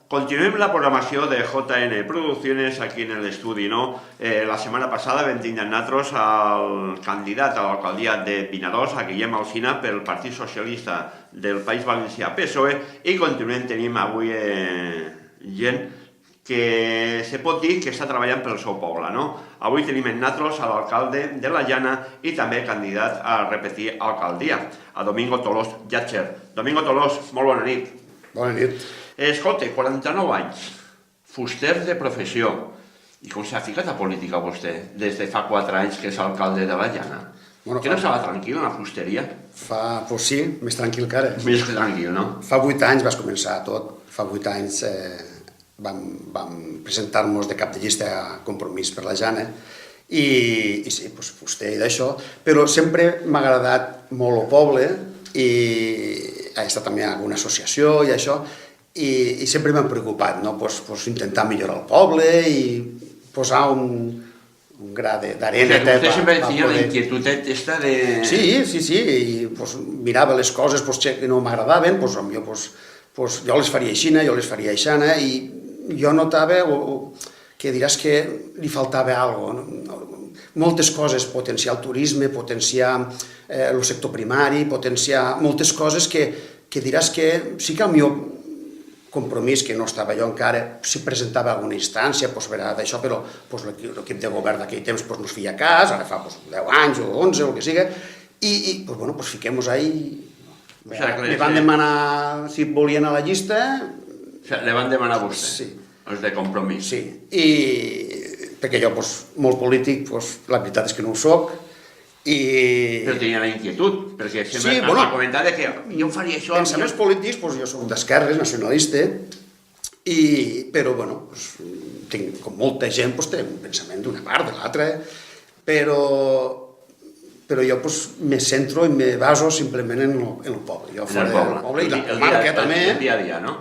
Continuem la programació de JN Producciones aquí en l'estudi, no? La setmana passada vam tindre nosaltres el candidat a l'alcaldia de Vinaròs, a Guillem Alsina, pel Partit Socialista del País Valencià PSOE, i continuem tenint avui gent que se pot dir que està treballant pel seu poble, no? Avui tenim en nosaltres a l'alcalde de la Llana i també candidat a repetir alcaldia, a Domingo Tolós Llàtzer. Domingo Tolós, molt bona nit. Bona nit. Escolta, 49 anys, fuster de professió. I com s'ha ficat a política vostè des de fa 4 anys que és alcalde de la Llana? Que no estava tranquil en la fusteria? Doncs sí, més tranquil que ara. Més tranquil, no? Fa 8 anys vas començar tot. Fa 8 anys vam presentar-nos de cap de llista a Compromís per la Llana i sí, fuster i d'això, però sempre m'ha agradat molt el poble i he estat també en alguna associació i això, i sempre m'han preocupat, no? Intentar millorar el poble i posar un gra d'arena. Vostè sempre tenia la inquietud aquesta de... Sí, i mirava les coses que no m'agradaven, jo les faria aixina, jo les faria aixana, i jo notava que diràs que li faltava alguna cosa. Moltes coses, potenciar el turisme, potenciar el sector primari, potenciar moltes coses que diràs que sí que el meu Compromís, que no estava jo encara, si presentava alguna instància d'això, però l'equip de govern d'aquell temps no es feia cas, ara fa 10 anys o 11 o el que sigui, i fiquem-nos ahí. Me van demanar si volien a la llista. Le van demanar a vostè? Sí. Els de Compromís? Sí, perquè jo, molt polític, la veritat és que no ho soc, però tenia la inquietud, perquè sempre m'ha comentat que jo faria això... Pensaments polítics, jo soc d'esquerres, nacionalista, però, tinc, com molta gent, té un pensament d'una part, de l'altra, però jo me centro i me baso simplement en el poble. Jo fora del poble i la comarca també. El dia a dia, no?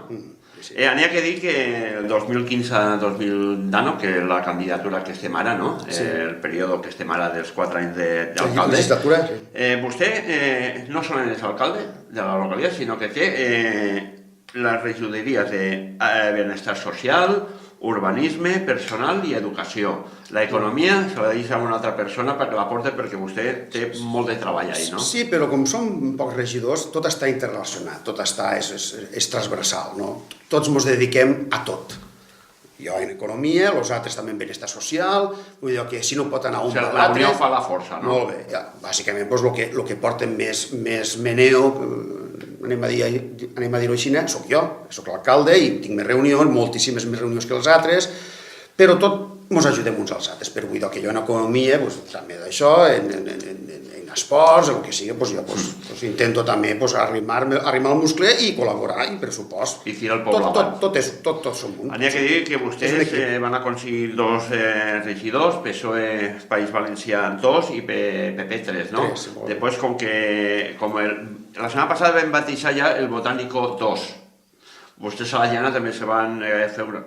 N'hi ha que dir que el 2015-2019, que la candidatura que estem ara, el període que estem ara dels 4 anys d'alcalde, vostè no solament és alcalde de la localitat, sinó que té les regidories de benestar social, urbanisme, personal i educació. L'economia se la deixa a una altra persona perquè la porta, perquè vostè té molt de treball ahí, no? Sí, però com som pocs regidors, tot està interrelacionat, tot és transversal, no? Tots ens dediquem a tot. Jo en economia, els altres també en benestar social, vull dir que si no pot anar un per l'altre... La unió fa la força, no? Molt bé, bàsicament el que porta més meneo, anem a dir-ho així, soc jo, soc l'alcalde i tinc més reunions, moltíssimes més reunions que els altres, però tot ens ajudem uns als altres, però vull dir que jo en economia, també d'això, en esports, el que sigui, jo intento també arrimar el muscle i col·laborar, i pressupost. I tirar el poble avant. Tot som un. N'hi ha que dir que vostès van aconseguir 2 regidors, PSOE País Valencià 2 i PP 3, no? Després, com la setmana passada vam batejar ja el Botánico 2. Vostès a la Llana també se van fer una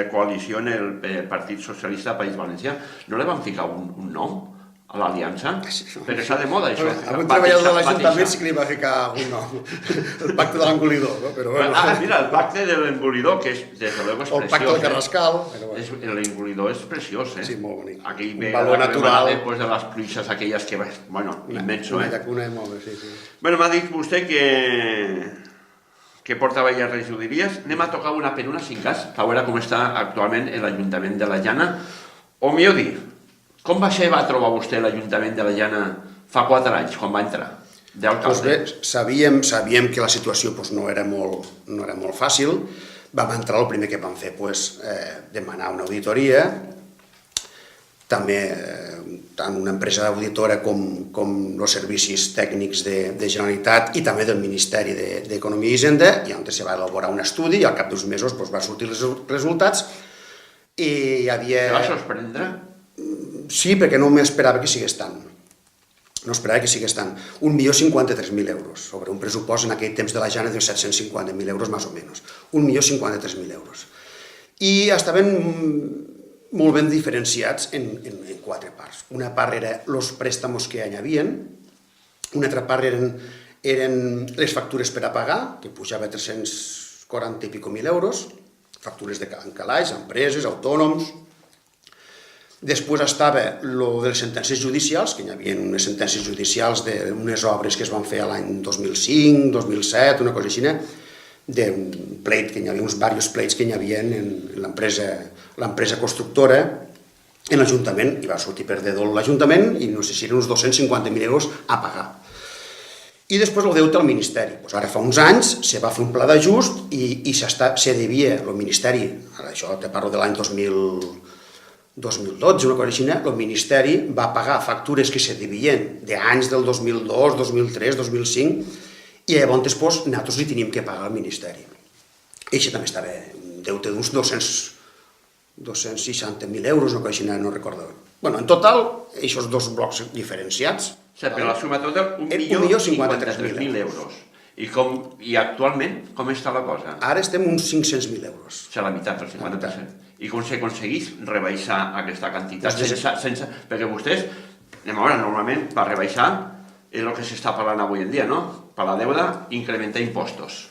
coalició en el Partit Socialista del País Valencià. No li van ficar un nom a l'aliança? Perquè està de moda, això. Algun treballador de l'Ajuntament sí que li va ficar un nom. El pacte de l'engolidor, no? Mira, el pacte de l'engolidor, que és, des de l'ego, és preciós. O el pacte del Carrascal. L'engolidor és preciós, eh? Sí, molt bonic. Aquell un valor natural. Després de les pluixes aquelles que... Bueno, immenso, eh? Una llacuna molt bé, sí. Bueno, m'ha dit vostè que porta diverses regidories. Anem a tocar una per una, si en cas, a veure com està actualment l'Ajuntament de la Llana. O millor dir, com va trobar vostè l'Ajuntament de la Llana fa 4 anys, quan va entrar d'alcalde? Doncs bé, sabíem que la situació no era molt fàcil. Vam entrar, el primer que vam fer, demanar una auditoria, també tant una empresa auditora com els servicis tècnics de Generalitat i també del Ministeri d'Economia i Hisenda, i on se va elaborar un estudi i al cap d'uns mesos van sortir els resultats i hi havia... Se va sorprendre? Sí, perquè no m'esperava que sigués tant. No esperava que sigués tant. 1.053.000 euros, sobre un pressupost en aquell temps de la Llana de 750.000 euros, més o menys. 1.053.000 euros. I estaven molt ben diferenciats en 4 parts. Una part era els préstamos que hi havia, una altra part eren les factures per a pagar, que pujava a 340 i pico mil euros, factures de calaix, empreses, autònoms. Després estava lo de les sentències judicials, que hi havia unes sentències judicials d'unes obres que es van fer l'any 2005, 2007, una cosa així, d'un pleit, que hi havia uns diversos pleits que hi havia en l'empresa constructora, en l'Ajuntament, i va sortir perdedor l'Ajuntament, i no sé si eren uns 250.000 euros a pagar. I després el deute al Ministeri. Ara fa uns anys se va fer un pla d'ajust i se devia, el Ministeri, això te parlo de l'any 2012, una cosa així, el Ministeri va pagar factures que se devien d'anys del 2002, 2003, 2005, i llavors nosaltres li teníem que pagar al Ministeri. I això també estava un deute d'uns 260.000 euros, una cosa així, no recordo. Bueno, en total, aquests dos blocs diferenciats. O sigui, per la suma total, 1.053.000 euros. I actualment, com està la cosa? Ara estem uns 500.000 euros. O sigui, la meitat, el 50%. I com s'aconsegueix rebaixar aquesta quantitat? Perquè vostès, anem a veure, normalment, per rebaixar, és el que s'està parlant avui en dia, no? Per la deuda, incrementar impostos.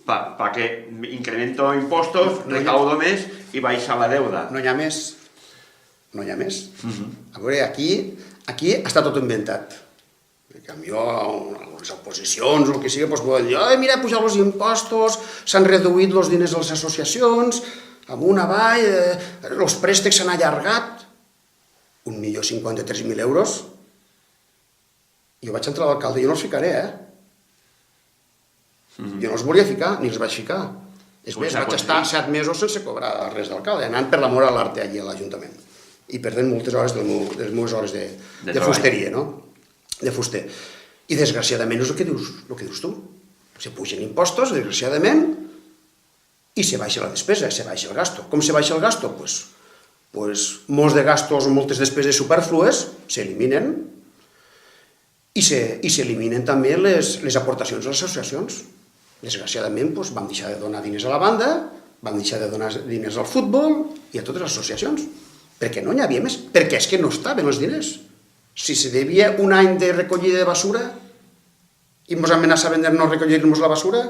Perquè incremento impostos, recaudo més i baixa la deuda. No hi ha més. No hi ha més. A veure, aquí està tot inventat. En canvi, les oposicions o el que sigui, poden dir, mira, pujar els impostos, s'han reduït els diners de les associacions, amunt, avall, els préstecs s'han allargat. 1.053.000 euros. Jo vaig entrar a l'alcalde, jo no els ficaré, Jo no els volia ficar, ni els vaig ficar. És més, vaig estar 7 mesos sense cobrar res d'alcalde, anant per l'amor a l'arte allí a l'Ajuntament. I perdent moltes hores de les meves hores de fusteria, no? De fuster. I desgraciadament és el que dius tu. Se pugen impostos, desgraciadament, i se baixa la despesa, se baixa el gasto. Com se baixa el gasto? Pues molts de gastos o moltes despeses superflues s'eliminen i s'eliminen també les aportacions a les associacions. Desgraciadament vam deixar de donar diners a la banda, vam deixar de donar diners al futbol i a totes les associacions, perquè no n'hi havia més, perquè és que no estaven els diners. Si se devia un any de recollida de basura i ens amenaçaven de no recollir-nos la basura,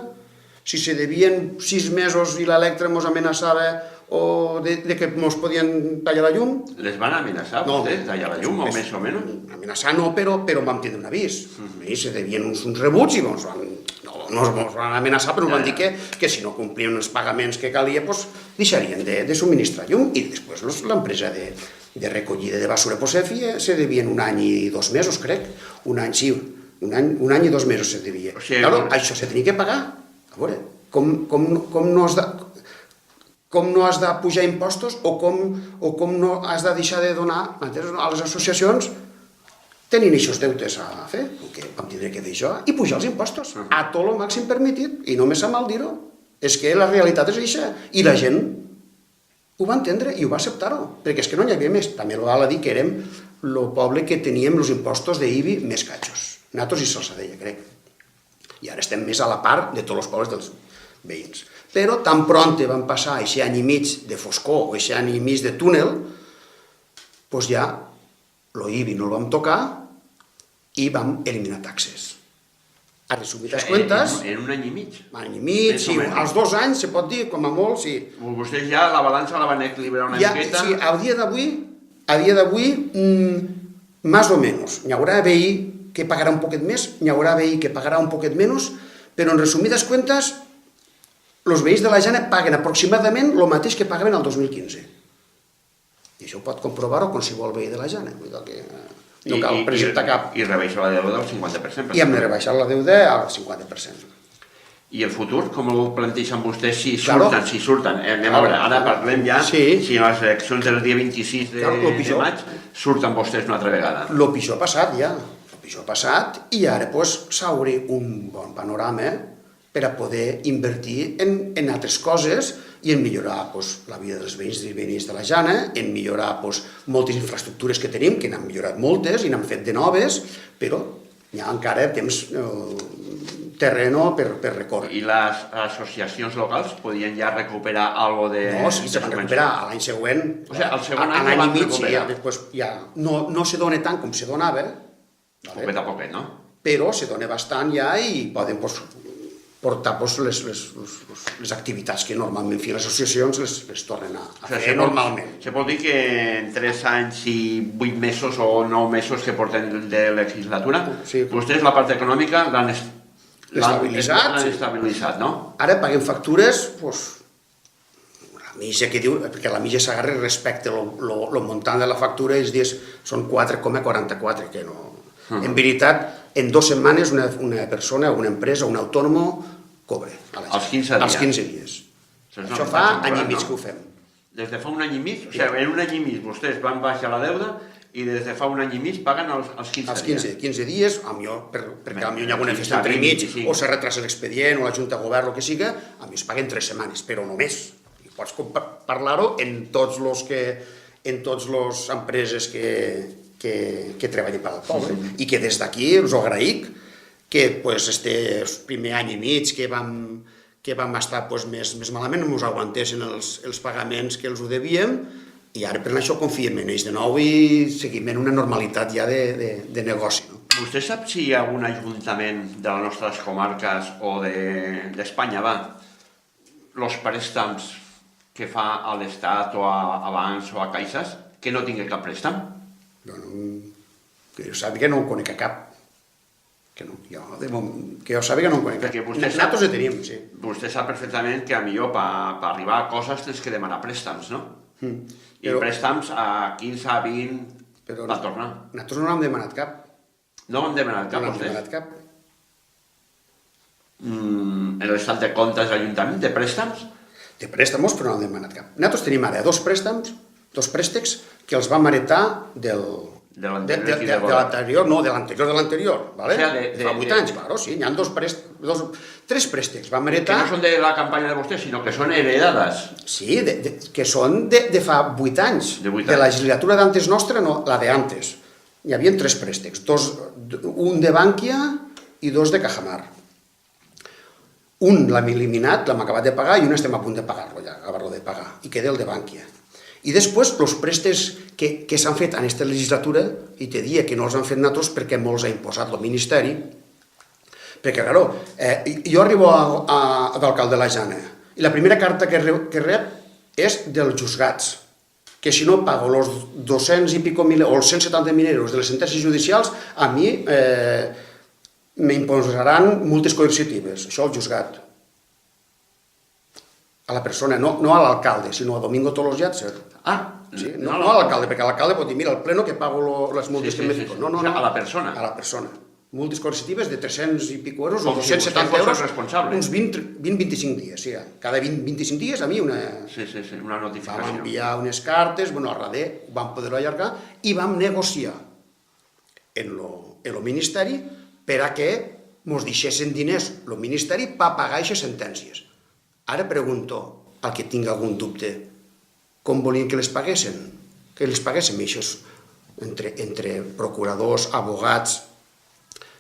si se devien 6 mesos i l'Electra ens amenaçava o de que ens podien tallar la llum... Les van amenaçar vostès, tallar la llum, o més o menys? Amenaçar no, però vam tindre un avís. I se devien uns rebuts i no ens van amenaçar, però ens van dir que si no complien els pagaments que calia, deixarien de subministrar llum. I després l'empresa de recollida de basura se devien un any i 2 mesos, crec. Un any, sí, un any i 2 mesos se devia. Claro, això se tenia que pagar. A veure, com no has de pujar impostos o com no has de deixar de donar a les associacions tenint aquests deutes a fer, perquè vam tindre que deixar i pujar els impostos a tot el màxim permitit, i no me sap mal dir-ho. És que la realitat és això, i la gent ho va entendre i ho va acceptar-ho, perquè és que no n'hi havia més. També val a dir que érem el poble que teníem els impostos d'IBI més catxos. Nosaltres i Salsadella, crec. I ara estem més a la part de tots els pobles dels veïns. Però tan pront van passar aquest any i mig de foscor o aquest any i mig de túnel, doncs ja l'IBI no el vam tocar i vam eliminar taxes. A resumides cuentas... En un any i mig? Un any i mig, sí, als 2 anys se pot dir, com a molt, sí. Vostès ja la balança la van equilibrar una miqueta? Sí, a dia d'avui, más o menos. N'hi haurà veí que pagarà un poquet més, n'hi haurà veí que pagarà un poquet menys, però en resumides cuentas, els veïns de la Jana paguen aproximadament el mateix que pagaven el 2015. I això ho pot comprovar-ho qualsevol veí de la Jana. No cal presentar cap... I rebaixar la deuda al 50%. I hem de rebaixar la deuda al 50%. I el futur, com ho planteixen vostès si surten? Anem a veure, ara parlem ja, si en les eleccions del dia 26 de maig surten vostès una altra vegada. El pitjor ha passat ja, i ara s'obre un bon panorama per a poder invertir en altres coses i en millorar la vida dels veïns i veïnes de la Jana, en millorar moltes infraestructures que tenim, que n'han millorat moltes i n'han fet de noves, però hi ha encara temps terreno per recórrer. I les associacions locals podien ja recuperar alguna cosa de... No, sí, se van recuperar a l'any següent. O sigui, el segon any no van recuperar. Després ja no se dona tant com se donava. Poquet a poquet, no? Però se dona bastant ja i poden portar les activitats que normalment feien les associacions, les tornen a fer normalment. Se pot dir que en 3 anys i 8 mesos o 9 mesos que porten de legislatura, vostès la part econòmica l'han estabilitzat, no? Ara paguem factures, la mitja que diu, perquè la mitja s'agarra respecte al muntant de la factura, els dies són 4,44, que no... En veritat, en 2 setmanes una persona, una empresa, un autònom cobra. Als 15 dies. Als 15 dies. Això fa any i mig que ho fem. Des de fa un any i mig? O sigui, en un any i mig vostès van baixar la deuda i des de fa un any i mig paguen els 15 dies. Els 15 dies, perquè potser hi ha alguna festa entre mig, o se retrasa l'expedient, o la Junta de Govern, el que siga, es paguen 3 setmanes, però només. I pots parlar-ho en tots les empreses que treballen per al poble. I que des d'aquí us ho agraïc, que este primer any i mig que vam estar més malament, no ens aguantessin els pagaments que els ho devíem, i ara per això confiem en ells de nou i seguim en una normalitat ja de negoci. Vostè sap si hi ha algun ajuntament de les nostres comarques o d'Espanya, els préstams que fa a l'Estat o a bancs o a caixes, que no tingui cap préstam? Que jo sàpiga no en conec a cap. Que jo sàpiga no en conec a cap. Nosaltres ho tenim, sí. Vostè sap perfectament que millor per arribar a coses tens que demanar préstams, no? I préstams a 15, a 20, per tornar. Nosaltres no n'hem demanat cap. No hem demanat cap, vostès? No n'hem demanat cap. En l'estat de comptes de l'Ajuntament, de préstams? De préstamos, però no n'hem demanat cap. Nosaltres tenim ara 2 préstecs que els vam heretar de l'anterior, no, de l'anterior, fa 8 anys, clar, sí, hi ha 3 préstecs, vam heretar... Que no són de la campanya de vostès, sinó que són heredades. Sí, que són de fa 8 anys, de la legislatura d'antes nostra, no, la d'antes. Hi havia 3 préstecs, un de Bankia i 2 de Cajamar. Un l'hem eliminat, l'hem acabat de pagar, i un estem a punt de pagar-lo ja, acabar-lo de pagar, i queda el de Bankia. I després, els préstecs que s'han fet en aquesta legislatura, i te diria que no els han fet nosaltres perquè molts ha imposat el Ministeri, perquè, clar, jo arribo d'alcalde de la Jana, i la primera carta que rep és dels juzgats, que si no pago els 200 i pico mil, o els 170.000 euros de les sentències judicials, a mi m'imposaran multes coercitives, això al juzgat. A la persona, no a l'alcalde, sinó a Domingo Tolosjatzer. No a l'alcalde, perquè l'alcalde pot dir, mira, al pleno que pago les multes que me fico. No, a la persona. A la persona. Multes coercitives de 300 i pico euros o 270 euros, uns 20-25 dies. Cada 20-25 dies a mi una notificació. Vam enviar unes cartes, a darrere vam poder-ho allargar i vam negociar en el Ministeri per a que ens deixessin diners el Ministeri per pagar aquestes sentències. Ara pregunto, al que tingui algun dubte, com volien que les paguessin? Que les paguéssim, això, entre procuradors, abogats,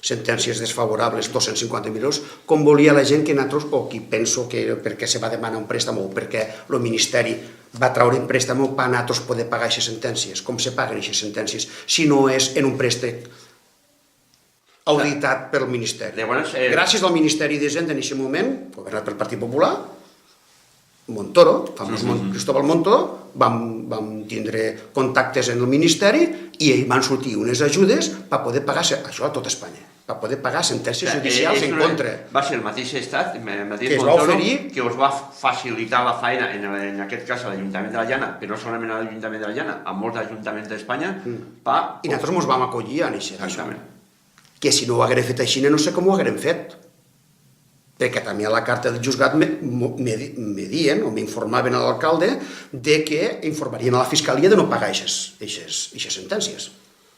sentències desfavorables, 250.000 euros, com volia la gent que nosaltres, o qui penso que perquè se va demanar un préstamo o perquè el Ministeri va traure un préstamo per nosaltres poder pagar aquestes sentències. Com se paguen aquestes sentències si no és en un préstec auditat pel Ministeri? Gràcies al Ministeri d'Hisenda en aquest moment, governat pel Partit Popular, Montoro, famós Cristóbal Montoro, vam tindre contactes en el Ministeri i van sortir unes ajudes per poder pagar això a tot Espanya, per poder pagar sentències judicials en contra. Va ser el mateix estat, el mateix Montoro, que us va facilitar la feina, en aquest cas a l'Ajuntament de la Llana, però no solament a l'Ajuntament de la Llana, a molts ajuntaments d'Espanya, i nosaltres ens vam acollir a això. Que si no ho haguérem fet així, no sé com ho haguérem fet. Perquè també a la carta del juzgat me dien, o m'informaven a l'alcalde, que informarien a la Fiscalia de no pagar aquestes sentències.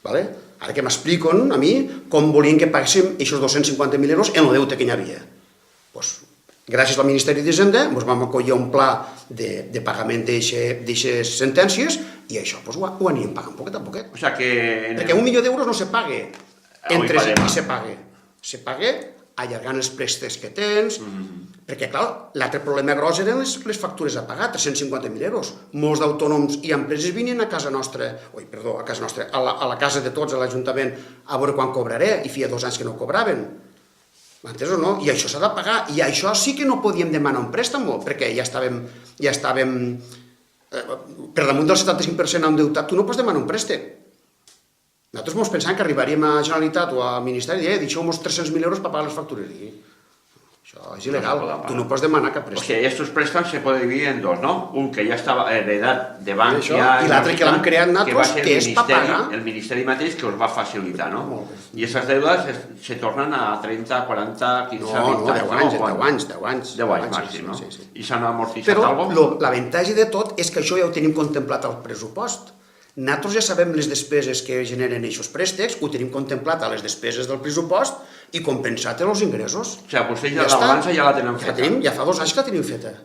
Ara que m'expliquen a mi com volien que paguéssim aquests 250.000 euros en el deute que hi havia. Gràcies al Ministeri d'Hisenda ens vam acollir un pla de pagament d'aquestes sentències i això ho anirem pagant poquet a poquet. Perquè 1 milió d'euros no se paga entre qui se paga. Se paga allargant els préstecs que tens, perquè, clar, l'altre problema gros eren les factures a pagar, 350.000 euros. Molts d'autònoms i empreses vinien a casa nostra, a la casa de tots, a l'Ajuntament, a veure quan cobraré, i feia 2 anys que no cobraven. M'entens o no? I això s'ha de pagar. I això sí que no podíem demanar un préstec, perquè ja estàvem per damunt del 75% endeutat. Tu no pots demanar un préstec. Nosaltres ens pensàvem que arribaríem a la Generalitat o al Ministeri i deixeu-nos 300.000 euros per pagar les factures. I això és il·legal. Tu no pots demanar cap préstec. O sigui, estos préstams se pueden dividir en dos, ¿no? Un que ja estava heredat de Bankia... I l'altre que l'hem creat nosaltres, que és per pagar. El Ministeri mateix que us va facilitar, no? I aquestes deudes se tornen a 30, 40, 15, 20 anys. No, 10 anys. 10 anys màxim, no? I s'han amortitzat alguna cosa? Però l'avantatge de tot és que això ja ho tenim contemplat al pressupost. Nosaltres ja sabem les despeses que generen aquests préstecs, ho tenim contemplat a les despeses del pressupost i compensat els ingressos. O sigui, vostès ja la balança ja la tenen feta. Ja fa 2 anys que la tenim feta.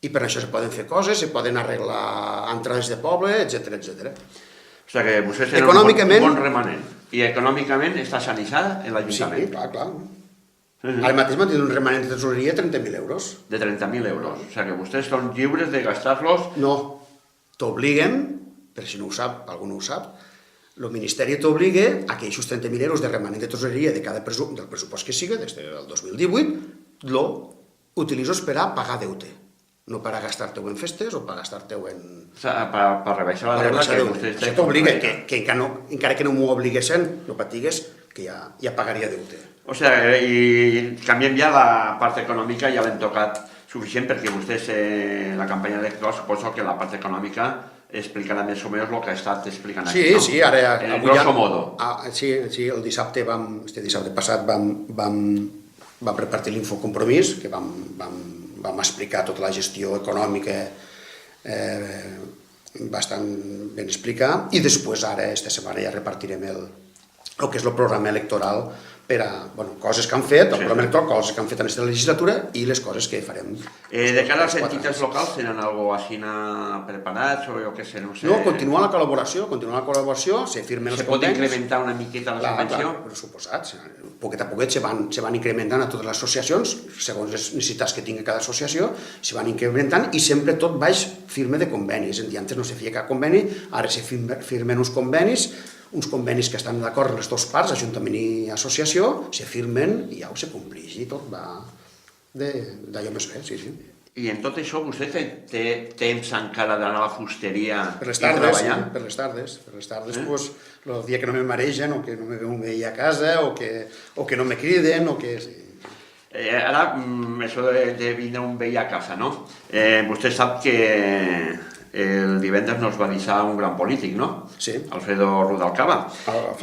I per això se poden fer coses, se poden arreglar entrades de poble, etc. O sigui que vostès tenen un bon remanent. I econòmicament està sanitzada l'Ajuntament. Sí, clar. Ara mateix m'han dit un remanent de tesoreria de 30.000 euros. De 30.000 euros. O sigui que vostès són lliures de gastar-los... No, t'obliguen, per si no ho sap, algú no ho sap, el Ministeri t'obliga a que aquests 30.000 euros de remanent de tesoreria del pressupost que sigui, des del 2018, lo utilitzes per a pagar deute, no per a gastar-te-ho en festes o per a gastar-te-ho en... O sigui, per rebaixar la deuda que vostès tenen. Això t'obliga, que encara que no m'ho obliguessin, no patigues, que ja pagaria deute. O sigui, i canviem ja la part econòmica, ja l'hem tocat suficient perquè vostès, la campanya electoral, suposo que la part econòmica explicarà més o menys el que ha estat explicant aquí, no? Sí, ara... En grosso modo. Sí, el dissabte este dissabte passat vam repartir l'Infocompromís, que vam explicar tota la gestió econòmica bastant ben explicar, i després ara, esta setmana, ja repartirem el que és el programa electoral per a coses que han fet, el programa electoral, coses que han fet en aquesta legislatura i les coses que farem. De cara a les entitats locals, tenen alguna cosa així preparats o jo què sé, no sé... No, continua la col·laboració, se firmen els convenis... Se pot incrementar una miqueta la subvenció? Clar, per suposat. Poquet a poquet se van incrementant a totes les associacions, segons les necessitats que tingui cada associació, se van incrementant i sempre tot baix firme de convenis. Antes no se feia cap conveni, ara se firmen uns convenis que estan d'acord les dues parts, Ajuntament i associació, se firmen i ja se compleix i tot va d'allò més bé, sí. I en tot això vostè té temps encara d'anar a la fusteria i treballar? Per les tardes, pues, el dia que no me maregen o que no me veu un veí a casa o que no me criden o que... Ara, això de vindre un veí a casa, no? Vostè sap que el divendres nos va deixar un gran polític, no? Sí. Alfredo Rubalcaba.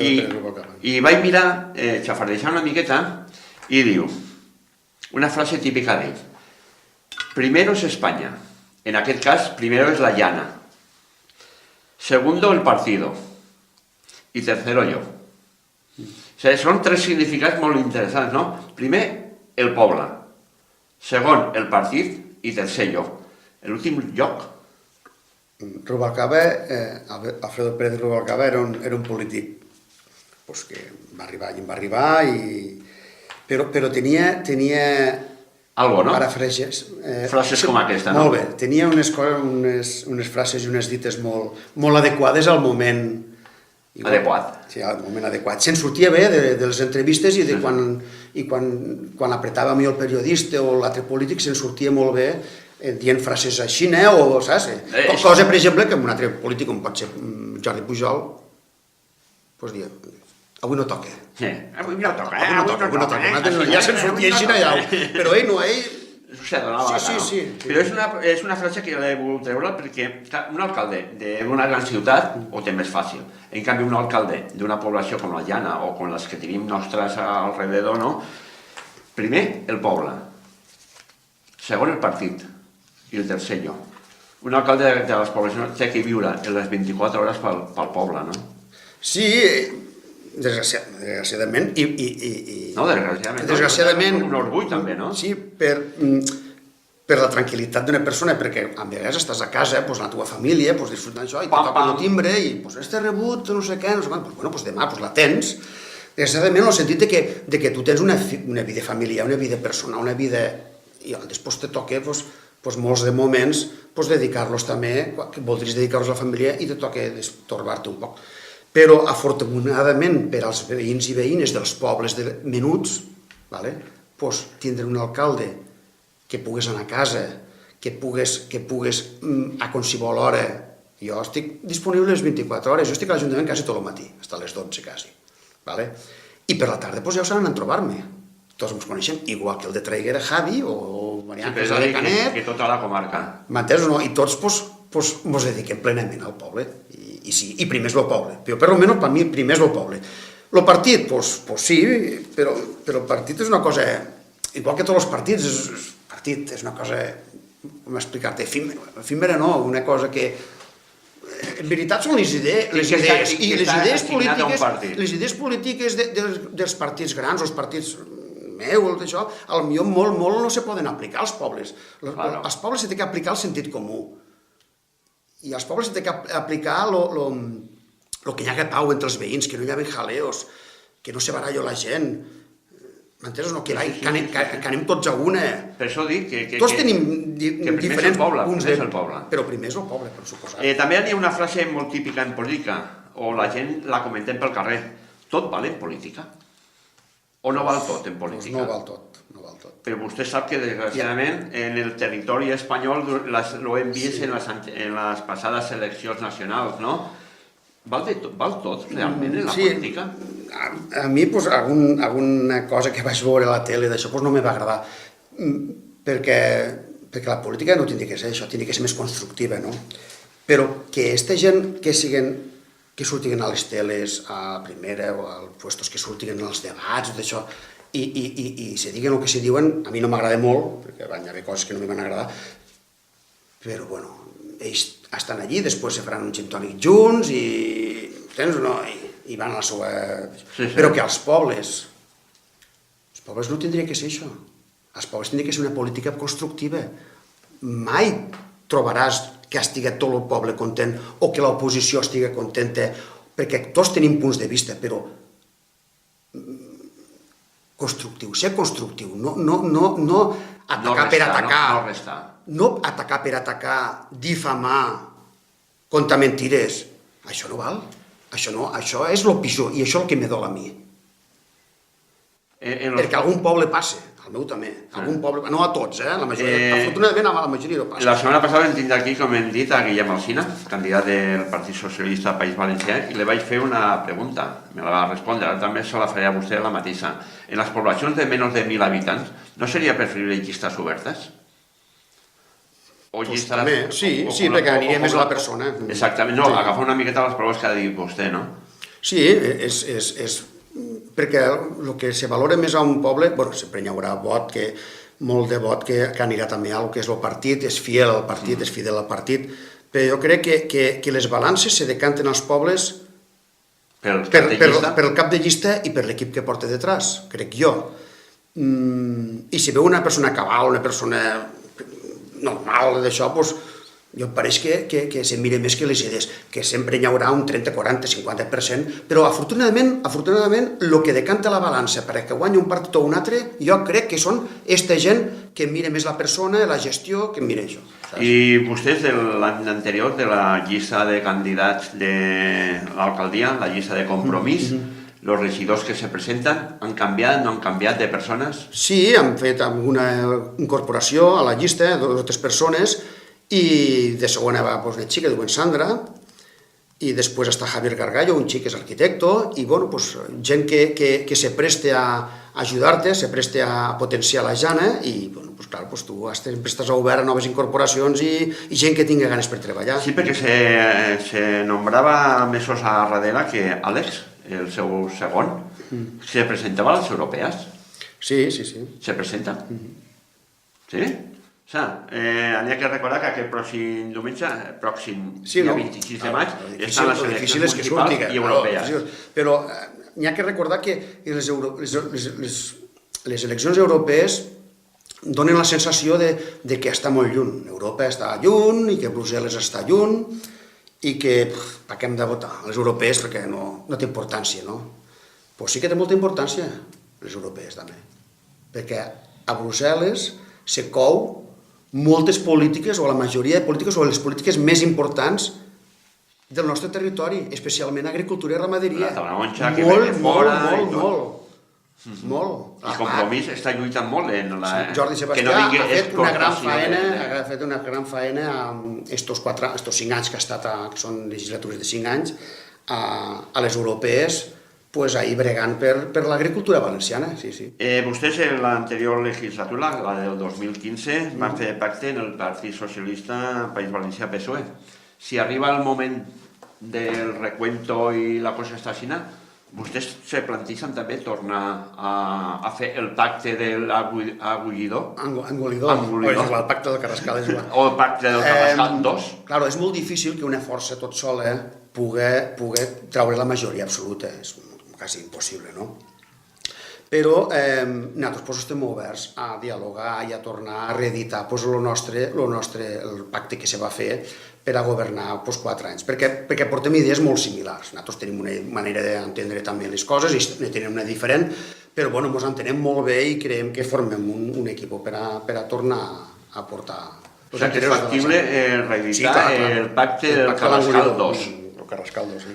I vaig mirar, xafardejar una miqueta, i diu, una frase típica d'ell, primero es España, en aquest cas, primero es la llana, segundo el partido, y tercero yo. O sigui, són 3 significats molt interessants, no? Primer, el poble, segon, el partit, i tercer, jo. L'últim lloc. Rubalcaba, Alfredo Pérez Rubalcaba era un polític que va arribar, però tenia algo, no? Parafrases. Frases com aquesta, no? Molt bé, tenia unes frases i unes dites molt adequades al moment adequat. Sí, al moment adequat. Se'n sortia bé de les entrevistes i quan apretava a mi el periodista o l'altre polític se'n sortia molt bé dient frases així, o saps? Cosa, per exemple, que un altre polític, com pot ser Jordi Pujol, doncs dia, avui no toca. Avui no toca. Ja se'n sortia així, però ell no, Se donava sí. Però és una frase que l'he volgut treure perquè un alcalde d'una gran ciutat ho té més fàcil. En canvi, un alcalde d'una població com la Llana o com les que tenim nostres alrededor, no? Primer, el poble. Segon, el partit. I el tercer, jo. Un alcalde de les poblacions té que viure les 24 hores pel poble, no? Sí, desgraciadament. No, desgraciadament. Desgraciadament. Un orgull, també, no? Sí, per la tranquil·litat d'una persona, perquè a vegades estàs a casa, la teva família, disfrutant això, i te toca el timbre, i este rebut, no sé què, doncs demà la tens. Desgraciadament, en el sentit de que tu tens una vida familiar, una vida personal, una vida... I després te toca, molts de moments, dedicar-los també, que voldries dedicar-los a la família, i te toca torbar-te un poc. Però, afortunadament, per als veïns i veïnes dels pobles menuts, tindre un alcalde que pugues anar a casa, que pugues a qualsevol hora. Jo estic disponible les 24 hores, jo estic a l'Ajuntament quasi tot el matí, fins a les 12 quasi. I per la tarda ja ho saben en trobar-me. Tots ens coneixem, igual que el de Traiguera, Javi, o Marià Casà de Canet. Que tota la comarca. M'entens o no? I tots ens dediquem plenament al poble. I primer és el poble. Però per almenys per mi primer és el poble. El partit, sí, però el partit és una cosa, igual que tots els partits, el partit és una cosa, com explicar-te, efímera no, una cosa que en veritat són les idees i les idees polítiques dels partits grans, els partits meus, això, potser molt no se poden aplicar als pobles. Als pobles s'ha d'aplicar el sentit comú. I als pobles s'ha d'aplicar el que hi ha pau entre els veïns, que no hi ha jaleos, que no se barallo la gent. M'entens o no? Que anem tots a una. Per això dic que tots tenim diferents punts de... poble. Però primer és el poble, per suposat. També hi ha una frase molt típica en política, o la gent la comentem pel carrer. Tot val en política? O no val tot en política? No val tot. Però vostè sap que, desgraciadament, en el territori espanyol ho hem vist en les passades eleccions nacionals, no? Val tot, realment, en la política? A mi, alguna cosa que vaig veure a la tele d'això no me va agradar, perquè la política no tindria que ser això, tindria que ser més constructiva, no? Però que aquesta gent que surtin a les teles, a Primera o als puestos que surtin als debats, d'això, i se diguen el que se diuen, a mi no m'agrada molt, perquè van haver coses que no m'hi van agradar, però, bueno, ells estan allí, després se faran un gin tònic junts i van a la seva... Però que els pobles no tindria que ser això. Els pobles tindria que ser una política constructiva. Mai trobaràs que estigui tot el poble content o que l'oposició estigui contenta, perquè tots tenim punts de vista, però ser constructiu, no atacar per atacar. No atacar per atacar, difamar, contar mentires. Això no val. Això és el pitjor, i això és el que me dol a mi. Perquè algun poble passa, el meu també. No a tots, la majoria. Afortunadament a la majoria no passa. La setmana passada vam tindre aquí, com hem dit, a Guillem Alsina, candidat del Partit Socialista del País Valencià, i li vaig fer una pregunta. Me la va respondre, ara també se la faré a vostè la mateixa. En les poblacions de menys de 1.000 habitants, no seria preferible llistes obertes? També, sí, perquè aniria més a la persona. Exactament, no, agafar una miqueta les proves que ha dit vostè, no? Sí, és perquè el que se valora més a un poble, sempre hi haurà molt de vot que anirà també al que és el partit, és fidel al partit, és fidel al partit, però jo crec que les balances se decanten als pobles per el cap de llista i per l'equip que porta detrás, crec jo. I si veu una persona cabal, una persona normal d'això, jo em pareix que se mira més que les idees, que sempre hi haurà un 30, 40, 50%, però afortunadament el que decanta la balança perquè guanyi un partit o un altre, jo crec que són aquesta gent que mira més la persona, la gestió, que mira això. I vostès de l'any anterior, de la llista de candidats de l'alcaldia, la llista de Compromís, els regidors que se presenten han canviat, no han canviat de persones? Sí, han fet una incorporació a la llista, 2 o 3 persones, i de segona va una xica, diuen Sandra, i després està Javier Gargallo, un xic que és arquitecte, i gent que se preste a ajudar-te, se preste a potenciar la Jana, i clar, tu sempre estàs obert a noves incorporacions i gent que tingui ganes per treballar. Sí, perquè se nombrava mesos a darrere que Àlex, el seu segon, se presentava a les europees. Sí. Se presenta? Sí? N'hi ha que recordar que aquest pròxim diumenge, dia 26 de maig, estan les eleccions municipals i europees. Però n'hi ha que recordar que les eleccions europees donen la sensació de que està molt lluny. Europa està lluny i que Brussel·les està lluny i que per què hem de votar les europees perquè no té importància, no? Però sí que té molta importància les europees també, perquè a Brussel·les se cou moltes polítiques, o la majoria de polítiques, o les polítiques més importants del nostre territori, especialment agricultura i ramaderia. La taronja que ve de fora i tot. molt. I Compromís està lluitant molt en la... Jordi Sebastià ha fet una gran faena estos 5 anys que ha estat, que són legislatures de 5 anys, a les europees, pues ahí bregant per l'agricultura valenciana, sí, sí. Vostès en l'anterior legislatura, la del 2015, van fer pacte en el Partit Socialista País Valencià PSOE. Si arriba el moment del recuento i la cosa està així, vostès se planteixen també tornar a fer el pacte de l'agullidor? Engolidor. El pacte del Carrascal és igual. O el pacte del Carrascal 2? Claro, és molt difícil que una força tot sola pugui treure la majoria absoluta. És quasi impossible, no? Però nosaltres estem oberts a dialogar i a tornar a reeditar el pacte que se va fer per a governar 4 anys, perquè portem idees molt similars. Nosaltres tenim una manera d'entendre també les coses i ne tenim una diferent, però ens entenem molt bé i creiem que formem un equip per a tornar a portar... O sigui que és factible reeditar el pacte del Carrascal 2. El Carrascal 2, sí.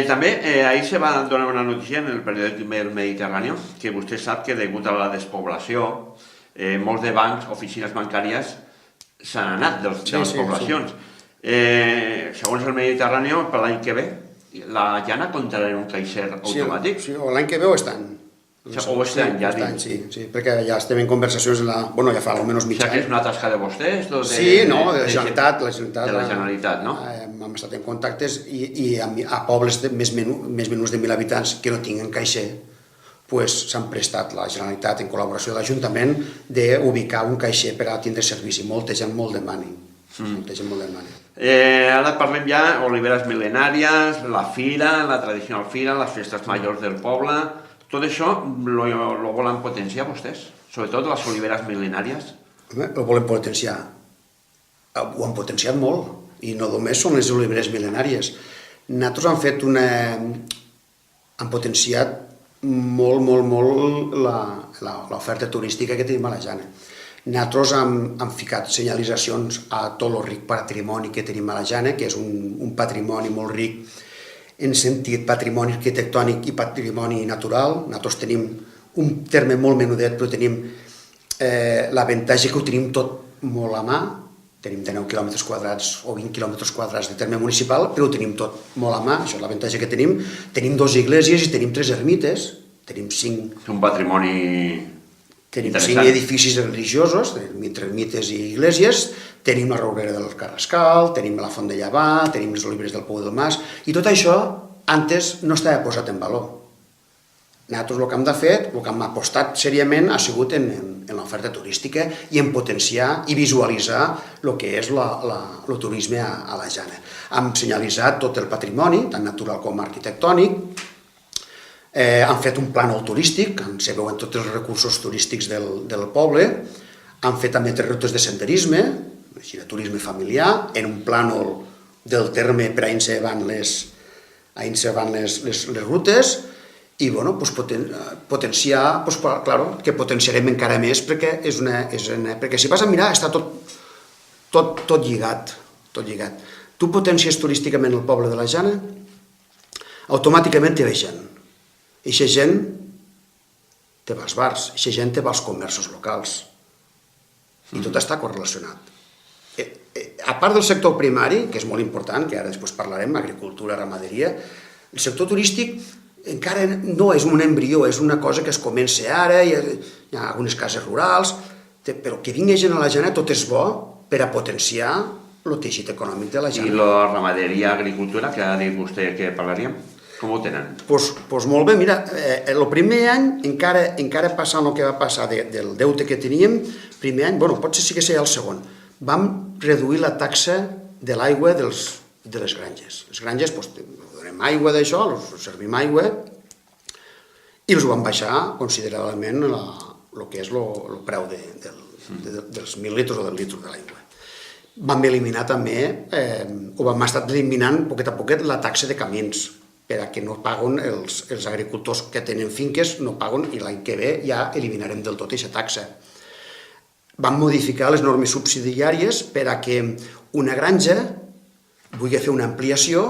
També ahir se va donar una notícia en el periòdic El Mediterráneo que vostè sap que degut a la despoblació molts de bancs, oficines bancàries s'han anat de les poblacions. Segons el Mediterráneo, per l'any que ve la Jana comptarà en un caixer automàtic? Sí, l'any que ve o estan. O este any, ja dic. Sí, perquè ja estem en conversacions, ja fa almenys mig any. O sigui que és una tasca de vostès? Sí, no, de la Generalitat. De la Generalitat, no? Hem estat en contactes i a pobles més menuts de 1.000 habitants que no tinguen caixer, s'han prestat la Generalitat en col·laboració amb l'Ajuntament d'ubicar un caixer per a tindre servici. Molta gent molt demani. Ara parlem ja oliveres mil·lenàries, la fira, la tradicional fira, les festes majors del poble. Tot això ho volen potenciar vostès? Sobretot les oliveres mil·lenàries? Ho volen potenciar. Ho han potenciat molt. I no només són les oliveres mil·lenàries. Nosaltres han potenciat molt l'oferta turística que tenim a la Jana. Nosaltres hem ficat senyalitzacions a tot el ric patrimoni que tenim a la Jana, que és un patrimoni molt ric en sentit patrimoni arquitectònic i patrimoni natural. Nosaltres tenim un terme molt menudet, però tenim l'avantatge que ho tenim tot molt a mà. Tenim 19 quilòmetres quadrats o 20 quilòmetres quadrats de terme municipal, però ho tenim tot molt a mà, això és l'avantatge que tenim. Tenim 2 esglésies i tenim 3 ermites, tenim 5... Un patrimoni... Tenim 5 edificis religiosos, entre ermites i esglésies, tenim la rourera del Carrascal, tenim la Font de Llavà, tenim les oliveres del Pou del Mas, i tot això antes no estava posat en valor. Nosaltres el que hem de fer, el que hem apostat seriament ha sigut en l'oferta turística i en potenciar i visualitzar el que és el turisme a la Jana. Hem senyalitzat tot el patrimoni, tant natural com arquitectònic, han fet un plànol turístic, on se veuen tots els recursos turístics del poble, han fet també 3 rutes de senderisme, de turisme familiar, en un plànol del terme per a on se van les rutes, i potenciar, que potenciarem encara més, perquè si vas a mirar està tot lligat. Tu potencies turísticament el poble de la Jana, automàticament te ve gent. Eixa gent te va als bars, eixa gent te va als comerços locals. I tot està correlacionat. A part del sector primari, que és molt important, que ara després parlarem, agricultura, ramaderia, el sector turístic encara no és un embrió, és una cosa que es comença ara, hi ha algunes cases rurals, però que vingui gent a la Jana tot és bo per a potenciar el teixit econòmic de la Jana. I la ramaderia, agricultura, que ha dit vostè que parlaríem? Com ho tenen? Doncs molt bé, mira, el primer any, encara passant el que va passar del deute que teníem, primer any, potser sí que seria el segon, vam reduir la taxa de l'aigua de les granges. Les granges, donem aigua d'això, servim aigua, i els ho vam baixar considerablement el que és el preu dels 1.000 litres o del litre de l'aigua. Vam eliminar també, o vam estar eliminant poquet a poquet la taxa de camins, perquè no paguen els agricultors que tenen finques, no paguen, i l'any que ve ja eliminarem del tot aquesta taxa. Vam modificar les normes subsidiàries per a que una granja vulgui fer una ampliació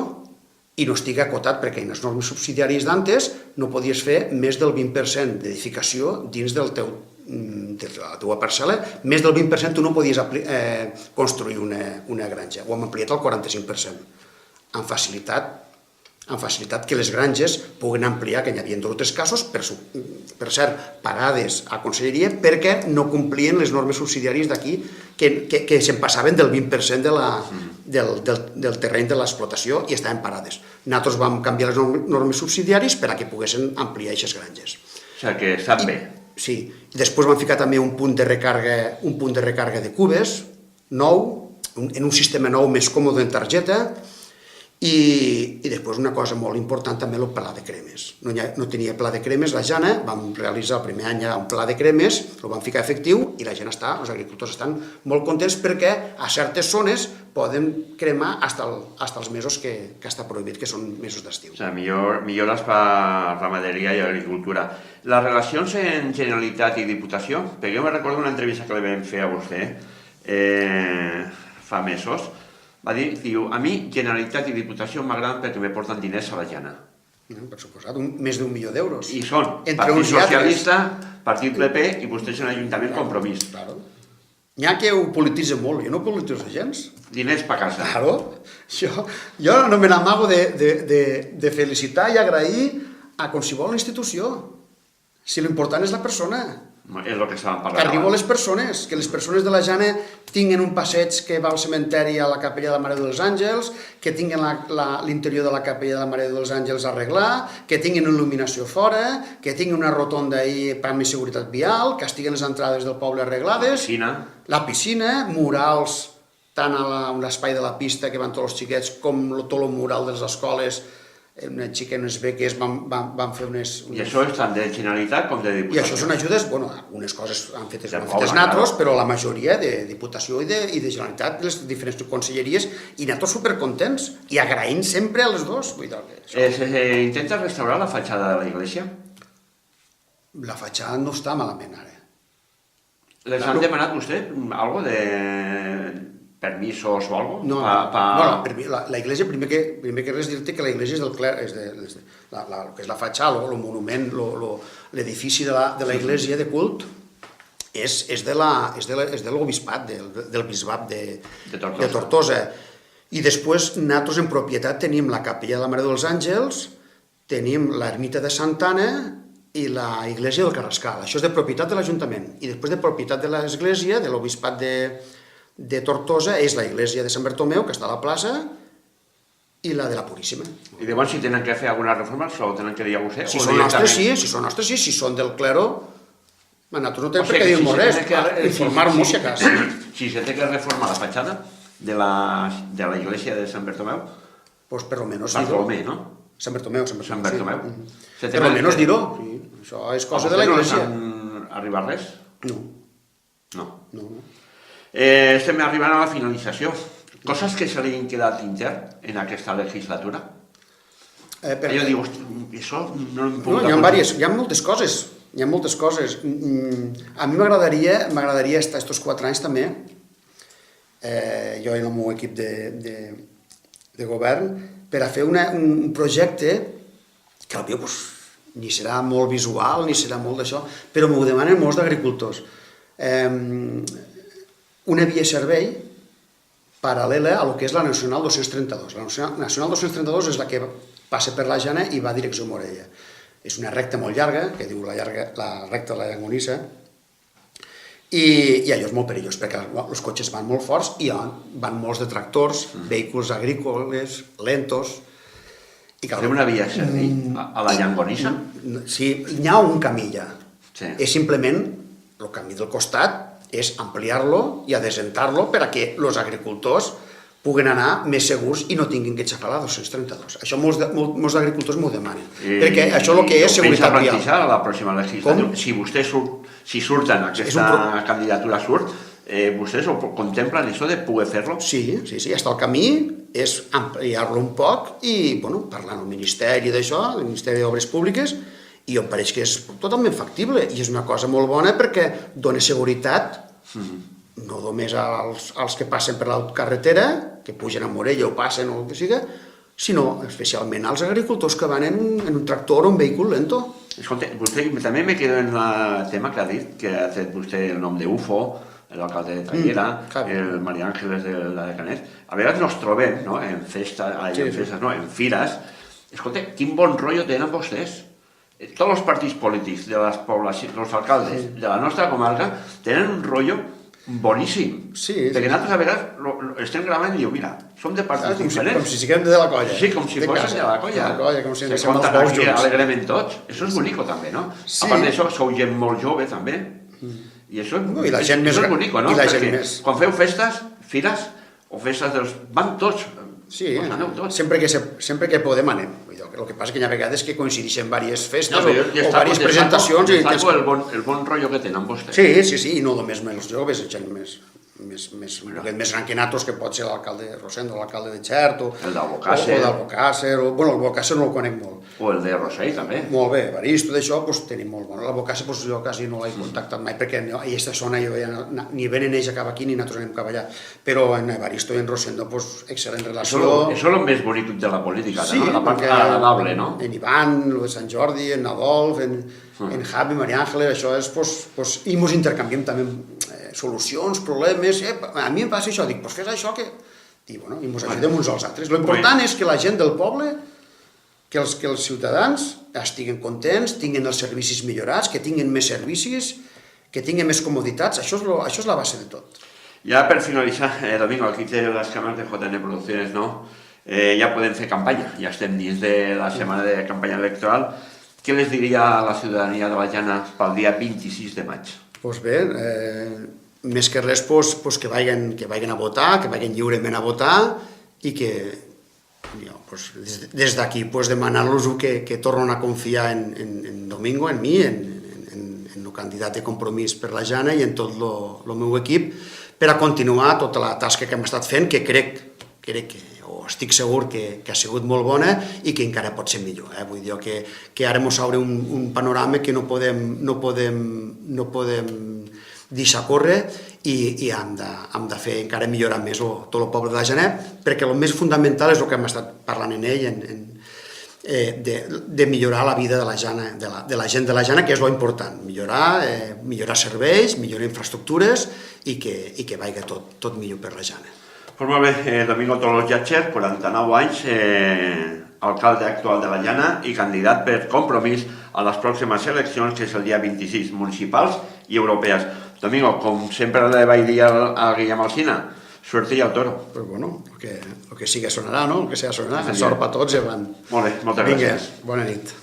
i no estigui acotat, perquè en les normes subsidiàries d'antes no podies fer més del 20% d'edificació dins de la teva parcel·la, més del 20% tu no podies construir una granja, ho hem ampliat al 45%, amb facilitat que les granges puguen ampliar, que n'hi havia 2 o 3 casos, per cert, parades a conselleria, perquè no complien les normes subsidiàries d'aquí, que se'n passaven del 20% del terreny de l'explotació i estaven parades. Nosaltres vam canviar les normes subsidiàries per a que poguessin ampliar aquestes granges. O sigui que estan bé. Sí, i després vam ficar també un punt de recàrrega de cubes, nou, en un sistema nou més còmode en targeta, i després una cosa molt important també el pla de cremes. No tenia pla de cremes la Jana, vam realitzar el primer any un pla de cremes, el vam ficar efectiu i la gent els agricultors estan molt contents perquè a certes zones poden cremar fins els mesos que està prohibit, que són mesos d'estiu. O sigui, millores per ramaderia i agricultura. Les relacions en Generalitat i Diputació, perquè jo me recordo una entrevista que li vam fer a vostè fa mesos, va dir, a mi Generalitat i Diputació m'agraden perquè me porten diners a la Jana. Per suposat, més d'1 milió d'euros. I són Partit Socialista, Partit PP i vostès en l'Ajuntament Compromís. N'hi ha que ho polititzen molt, jo no ho polititzo gens. Diners per casa. Claro, jo no me n'amago de felicitar i agrair a qualsevol institució. Si l'important és la persona. És el que estàvem parlant. Arribo a les persones, que les persones de la Jana tinguen un passeig que va al cementeri a la capella de la Mare dels Àngels, que tinguen l'interior de la capella de la Mare dels Àngels a arreglar, que tinguin il·luminació fora, que tinguin una rotonda ahí per més seguretat vial, que estiguen les entrades del poble arreglades, la piscina, murals, tant a l'espai de la pista que van tots els xiquets com tot el mural de les escoles, una xica, unes beques, van fer unes... I això és tant de Generalitat com de Diputació? I això són ajudes, bueno, algunes coses han fetes nosaltres, però la majoria de Diputació i de Generalitat, les diferents conselleries, i nosaltres supercontents, i agraïm sempre a les dues. Intenta restaurar la fatxada de la iglesia? La fatxada no està malament, ara. Les han demanat vostè algo de permisos o algo? No, la iglesia, primer que res dir-te que la iglesia és del clergue, el que és la fatxada, el monument, l'edifici de la iglesia de cult, és de l'obispat, del bisbat de Tortosa. I després, nosaltres en propietat tenim la capella de la Mare dels Àngels, tenim l'ermita de Santa Anna i la iglesia del Carrascal. Això és de propietat de l'Ajuntament. I després de propietat de l'església, de l'obispat de Tortosa, és la iglesia de Sant Bartomeu, que està a la plaça, i la de la Puríssima. I llavors, si tenen que fer alguna reforma, s'ho tenen que dir a vostè? Si són nostres, sí. Si són del clero, nosaltres no tenim per què dir-nos res, informar-nos si a casa. Si se té que reformar la fatxada de la iglesia de Sant Bartomeu? Pues per lo menos Bartolomé, no? Sant Bartomeu. Per lo menos dir-ho. Això és cosa de la iglesia. A vostè no els han arribat res? No. Estem arribant a la finalització. Coses que se li han quedat intern en aquesta legislatura? Jo dic, això no em puc... Hi ha moltes coses. A mi m'agradaria estar aquests 4 anys també, jo i el meu equip de govern, per a fer un projecte que potser ni serà molt visual, ni serà molt d'això, però m'ho demanen molts d'agricultors. Una via servei paral·lela a lo que és la Nacional 232. La Nacional 232 és la que passa per la Jana i va a direcció Morella. És una recta molt llarga, que diu la recta de la Llangonissa, i allò és molt perillós, perquè els cotxes van molt forts i van molts de tractors, vehicles agrícoles, lentos... Fer una via servei a la Llangonissa? Sí, n'hi ha un camí ja. És simplement el camí del costat, és ampliar-lo i adesentar-lo per a que els agricultors puguen anar més segurs i no tinguin que xafar la 232. Això molts agricultors m'ho demanen. Perquè això el que és seguretat vial. Pensa plantejar a la pròxima legislatura? Si vostès surten, aquesta candidatura surt, vostès ho contemplen això de poder fer-lo? Sí, hasta el camí és ampliar-lo un poc i parlar amb el Ministeri d'això, el Ministeri d'Obres Públiques, i em pareix que és totalment factible i és una cosa molt bona perquè dona seguretat no només als que passen per la carretera, que pugen a Morella o passen o el que siga, sinó especialment als agricultors que van en un tractor o un vehicle lento. Escolta, vostè també me quedo en el tema que ha dit, que ha tret vostè el nom de UFO, l'alcalde de Tallera, el María Ángeles de la de Canet. A vegades nos trobem, no?, en festes, en fires. Escolta, quin bon rotllo tenen vostès. Tots els partits polítics de les poblacions, els alcaldes de la nostra comarca, tenen un rotllo boníssim. Perquè nosaltres a vegades estem gravant i diu, mira, som de partits diferents. Com si siguem de la colla. Sí, com si fóssim de la colla. Com si se compten aquí alegrement tots. Això és bonico també, no? A part d'això, sou gent molt jove també. I això és bonico, no? Perquè quan feu festes, fires o festes dels... van tots. Sí, sempre que podem anem. El que passa que hi ha vegades que coincideixen diverses festes o diverses presentacions. Destaco el bon rotllo que tenen vostès. Sí, i no només els joves, gent més gran que nosaltres, que pot ser l'alcalde de Rosendo, l'alcalde de Xert, o el d'Albocàsser, bueno, l'Albocàsser no el conec molt. O el de Rossell, també. Molt bé, Evaristo, d'això, tenim molt bon. L'Albocàsser jo quasi no l'he contactat mai, perquè a aquesta zona ni venen ells a cap aquí ni nosaltres anem cap allà. Però en Evaristo i en Rosendo, excel·lent relació. Això és el més bonic de la política, la part agradable, no? En Ivan, el de Sant Jordi, en Adolf, en Javi, María Ángeles, això és... I ens intercanviem també solucions, problemes... A mi em passa això, dic, fes això que... I ens ajudem uns als altres. L'important és que la gent del poble, que els ciutadans estiguen contents, tinguin els servicis millorats, que tinguin més servicis, que tinguin més comoditats, això és la base de tot. Ja per finalitzar, Domingo, aquí té les càmeres de JN Producciones, no? Ja podem fer campanya, ja estem dins de la setmana de campanya electoral. Què les diria a la ciutadania de la Jana pel dia 26 de maig? Doncs bé, més que res que vagin a votar, que vagin lliurement a votar i que des d'aquí demanar-los que tornen a confiar en Domingo, en mi, en el candidat de Compromís per la Jana i en tot el meu equip per a continuar tota la tasca que hem estat fent, que crec o estic segur que ha sigut molt bona i que encara pot ser millor. Vull dir que ara ens obre un panorama que no podem deixar córrer i hem de fer encara millorar més tot el poble de la Jana, perquè el més fundamental és el que hem estat parlant en ell, de millorar la vida de la gent de la Jana, que és l'important, millorar serveis, millorar infraestructures i que vagi tot millor per la Jana. Pues molt bé, Domingo Tolos Llàtzer, 49 anys, alcalde actual de la Jana i candidat per Compromís a les pròximes eleccions, que és el dia 26, municipals i europees. Domingo, com sempre le vaig dir a Guillem Alsina, suerte i al toro. Pues bueno, el que siga sonarà, no? El que sea sonarà. Sort per tots i avant. Molt bé, moltes gràcies. Vinga, bona nit.